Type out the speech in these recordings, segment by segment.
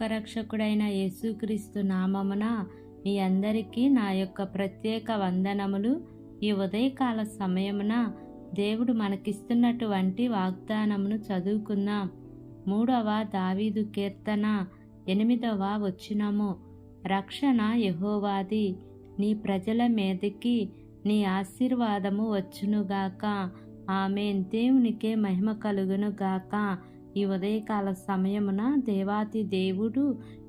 లోకరక్షకుడైన యేసుక్రీస్తు నామమున మీ అందరికీ నా యొక్క ప్రత్యేక వందనములు. ఈ ఉదయకాల సమయమున దేవుడు మనకిస్తున్నటువంటి వాగ్దానమును చదువుకుందాం. 3వ దావీదు కీర్తన 8వ వచనము. రక్షణ యెహోవాది, నీ ప్రజల మీదకి నీ ఆశీర్వాదము వచ్చునుగాక. ఆమేన్. దేవునికే మహిమ కలుగును గాక. ఈ ఉదయకాల సమయమున దేవాతి దేవుడు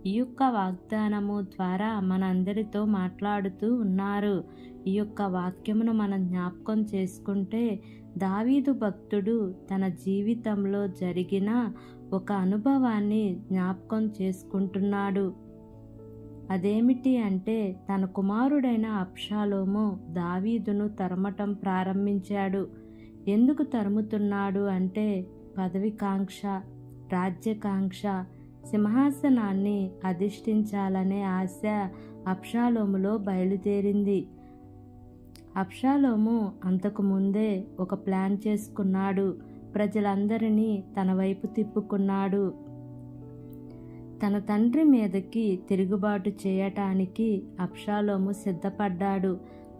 ఈ యొక్క వాగ్దానము ద్వారా మనందరితో మాట్లాడుతూ ఉన్నారు. ఈ యొక్క వాక్యమును మనం జ్ఞాపకం చేసుకుంటే, దావీదు భక్తుడు తన జీవితంలో జరిగిన ఒక అనుభవాన్ని జ్ఞాపకం చేసుకుంటున్నాడు. అదేమిటి అంటే, తన కుమారుడైన అబ్షాలోము దావీదును తరమటం ప్రారంభించాడు. ఎందుకు తరుముతున్నాడు అంటే, పదవికాంక్ష, రాజ్యకాంక్ష, సింహాసనాన్ని అధిష్ఠించాలనే ఆశ అబ్షాలోములో బయలుదేరింది. అబ్షాలోము అంతకు ముందే ఒక ప్లాన్ చేసుకున్నాడు. ప్రజలందరినీ తన వైపు తిప్పుకున్నాడు. తన తండ్రి మీదకి తిరుగుబాటు చేయటానికి అబ్షాలోము సిద్ధపడ్డాడు.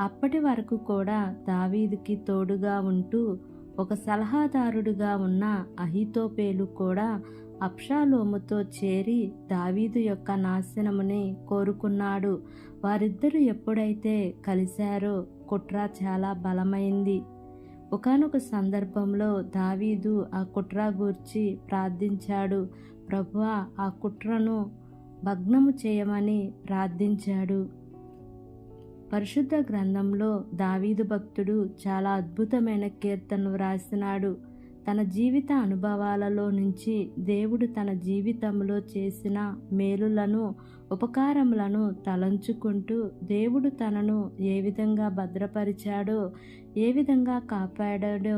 అప్పటి వరకు కూడా దావీదుకి తోడుగా ఉంటూ ఒక సలహాదారుడుగా ఉన్న అహీతోపేలు కూడా అబ్షాలోముతో చేరి దావీదు యొక్క నాశనముని కోరుకున్నాడు. వారిద్దరూ ఎప్పుడైతే కలిశారో కుట్ర చాలా బలమైంది. ఒకానొక సందర్భంలో దావీదు ఆ కుట్ర గూర్చి ప్రార్థించాడు. ప్రభువా, ఆ కుట్రను భగ్నము చేయమని ప్రార్థించాడు. పరిశుద్ధ గ్రంథంలో దావీదు భక్తుడు చాలా అద్భుతమైన కీర్తనలు రాసినాడు. తన జీవిత అనుభవాలలో నుంచి దేవుడు తన జీవితంలో చేసిన మేలులను, ఉపకారములను తలంచుకుంటూ దేవుడు తనను ఏ విధంగా భద్రపరిచాడో, ఏ విధంగా కాపాడాడో,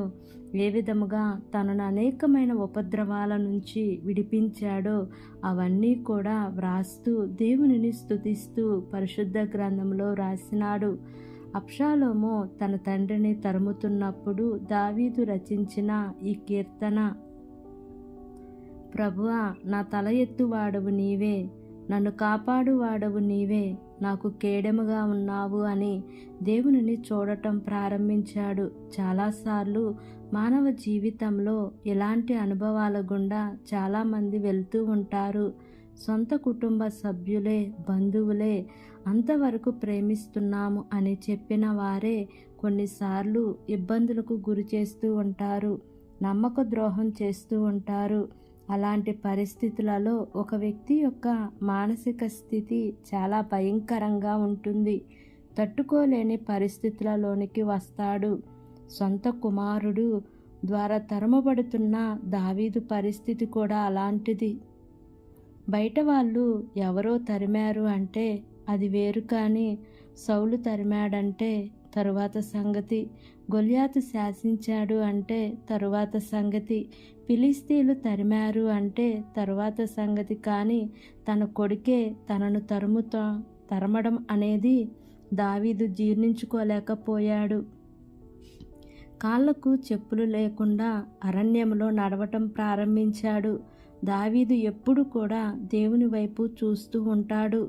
ఏ విధముగా తనను అనేకమైన ఉపద్రవాల నుంచి విడిపించాడో అవన్నీ కూడా వ్రాస్తూ దేవునిని స్తుతిస్తూ పరిశుద్ధ గ్రంథంలో రాసినాడు. అబ్షాలోము తన తండ్రిని తరుముతున్నప్పుడు దావీదు రచించిన ఈ కీర్తన, ప్రభువా, నా తల ఎత్తువాడవు నీవే, నన్ను కాపాడువాడవు నీవే, నాకు కేడెముగా ఉన్నావు అని దేవునిని చూడటం ప్రారంభించాడు. చాలాసార్లు మానవ జీవితంలో ఇలాంటి అనుభవాల గుండా చాలామంది వెళ్తూ ఉంటారు. సొంత కుటుంబ సభ్యులే, బంధువులే అంతవరకు ప్రేమిస్తున్నాము అని చెప్పిన వారే కొన్నిసార్లు ఇబ్బందులకు గురి చేస్తూ ఉంటారు, నమ్మక ద్రోహం చేస్తూ ఉంటారు. అలాంటి పరిస్థితులలో ఒక వ్యక్తి యొక్క మానసిక స్థితి చాలా భయంకరంగా ఉంటుంది. తట్టుకోలేని పరిస్థితులలోనికి వస్తాడు. సొంత కుమారుడు ద్వారా తరుమబడుతున్న దావీదు పరిస్థితి కూడా అలాంటిది. బయట వాళ్ళు ఎవరో తరిమారు అంటే అది వేరు, కానీ సౌలు తరిమాడంటే తరువాత సంగతి, గొల్యాతు శాసించాడు అంటే తరువాత సంగతి, ఫిలిస్తీన్లు తరిమారు అంటే తరువాత సంగతి. కానీ తన కొడుకే తనను తరమడం అనేది దావీదు జీర్ణించుకోలేకపోయాడు. కాళ్లకు చెప్పులు లేకుండా అరణ్యంలో నడవటం ప్రారంభించాడు. దావీదు ఎప్పుడు కూడా దేవుని వైపు చూస్తూ ఉంటాడు.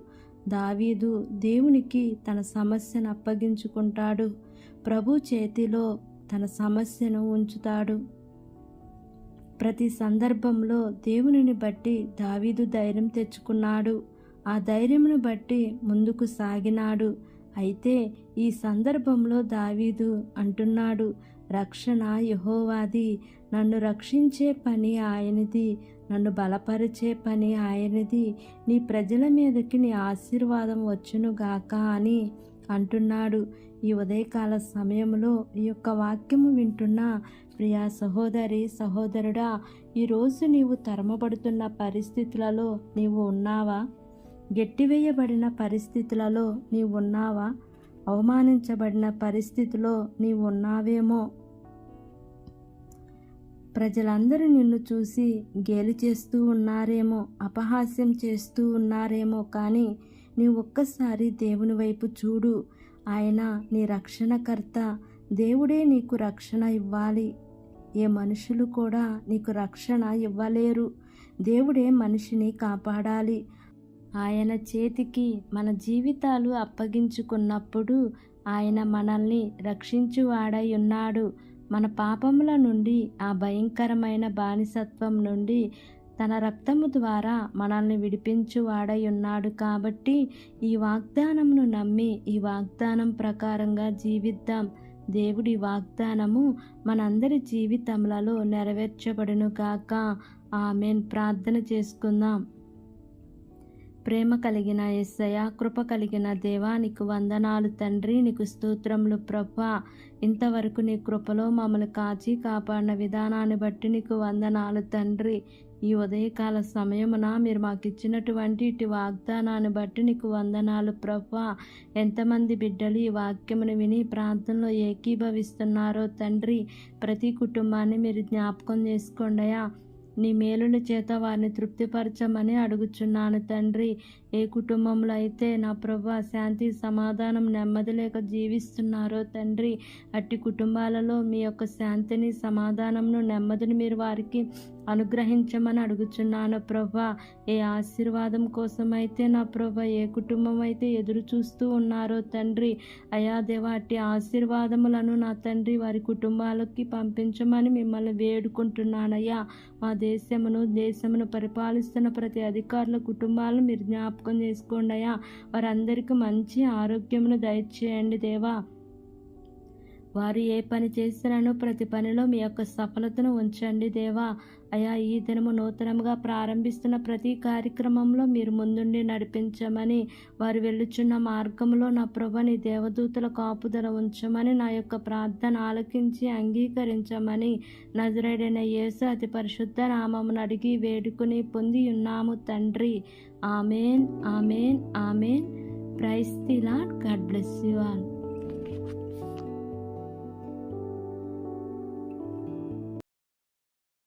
దావీదు దేవునికి తన సమస్యను అప్పగించుకుంటాడు. ప్రభు చేతిలో తన సమస్యను ఉంచుతాడు. ప్రతి సందర్భంలో దేవునిని బట్టి దావీదు ధైర్యం తెచ్చుకున్నాడు. ఆ ధైర్యమును బట్టి ముందుకు సాగినాడు. అయితే ఈ సందర్భంలో దావీదు అంటున్నాడు, రక్షణ యెహోవాది, నన్ను రక్షించే పని ఆయనది, నన్ను బలపరిచే పని ఆయనది, నీ ప్రజల మీదకి నీ ఆశీర్వాదం వచ్చునుగాక అని అంటున్నాడు. ఈ ఉదయకాల సమయంలో ఈ యొక్క వాక్యము వింటున్న ప్రియా సహోదరి, సహోదరుడా, ఈరోజు నీవు తరమబడుతున్న పరిస్థితులలో నీవు ఉన్నావా? గెట్టివేయబడిన పరిస్థితులలో నీవు ఉన్నావా? అవమానించబడిన పరిస్థితిలో నీవు ఉన్నావేమో. ప్రజలందరూ నిన్ను చూసి గేలి చేస్తూ ఉన్నారేమో, అపహాస్యం చేస్తూ ఉన్నారేమో. కానీ నీవు ఒక్కసారి దేవుని వైపు చూడు. ఆయన నీ రక్షణకర్త. దేవుడే నీకు రక్షణ ఇవ్వాలి. ఏ మనుషులు కూడా నీకు రక్షణ ఇవ్వలేరు. దేవుడే మనిషిని కాపాడాలి. ఆయన చేతికి మన జీవితాలు అప్పగించుకున్నప్పుడు ఆయన మనల్ని రక్షించువాడై ఉన్నాడు. మన పాపముల నుండి, ఆ భయంకరమైన బానిసత్వం నుండి తన రక్తము ద్వారా మనల్ని విడిపించువాడై ఉన్నాడు. కాబట్టి ఈ వాగ్దానమును నమ్మి ఈ వాగ్దానం ప్రకారంగా జీవిద్దాం. దేవుడి వాగ్దానము మనందరి జీవితములలో నెరవేర్చబడును గాక. ఆమేన్. ప్రార్థన చేసుకుందాం. ప్రేమ కలిగిన యేసయ్య, కృప కలిగిన దేవా, నీకు వందనాలు తండ్రి. నీకు స్తోత్రములు ప్రభువా. ఇంతవరకు నీ కృపలో మమ్మల్ని కాచి కాపాడిన విధానాన్ని బట్టి నీకు వందనాలు తండ్రి. ఈ ఉదయకాల సమయమున మీరు మాకు ఇచ్చినటువంటి ఇటు వాగ్దానాన్ని బట్టి నీకు వందనాలు ప్రభువా. ఎంతమంది బిడ్డలు ఈ వాక్యమును విని ప్రార్థనలో ఏకీభవిస్తున్నారో తండ్రి, ప్రతి కుటుంబాన్ని మీరు జ్ఞాపకం చేసుకోండియా. నీ మేలుల చేత వారిని తృప్తిపరచమని అడుగుచున్నాను తండ్రి. ఏ కుటుంబంలో అయితే నా ప్రభువా శాంతి సమాధానం నెమ్మది లేక జీవిస్తున్నారో తండ్రి, అట్టి కుటుంబాలలో మీ యొక్క శాంతిని సమాధానంను నెమ్మదిని మీరు వారికి అనుగ్రహించమని అడుగుచున్నాను ప్రభువా. ఏ ఆశీర్వాదం కోసమైతే నా ప్రభువా ఏ కుటుంబం అయితే ఎదురు చూస్తూ ఉన్నారో తండ్రి, అయా దేవా అట్టి ఆశీర్వాదములను నా తండ్రి వారి కుటుంబాలకి పంపించమని మిమ్మల్ని వేడుకుంటున్నానయ్యా. మా దేశమును పరిపాలిస్తున్న ప్రతి అధికారుల కుటుంబాలను మీరు జ్ఞాపకం చేసుకోండి అయ్యా. వారందరికీ మంచి ఆరోగ్యమును దయచేయండి దేవా. వారు ఏ పని చేసినానో ప్రతి పనిలో మీ యొక్క సఫలతను ఉంచండి దేవా. అయా ఈ దినము నూతనంగా ప్రారంభిస్తున్న ప్రతి కార్యక్రమంలో మీరు ముందుండి నడిపించమని, వారు వెళ్ళుచున్న మార్గంలో నా ప్రభు నీ దేవదూతల కాపుదల ఉంచమని నా యొక్క ప్రార్థన ఆలకించి అంగీకరించమని నజరేయుడైన యేసు అతి పరిశుద్ధ నామమును అడిగి వేడుకుని పొంది ఉన్నాము తండ్రి. ఆమేన్, ఆమేన్, ఆమేన్. Praise the lord. God bless you all.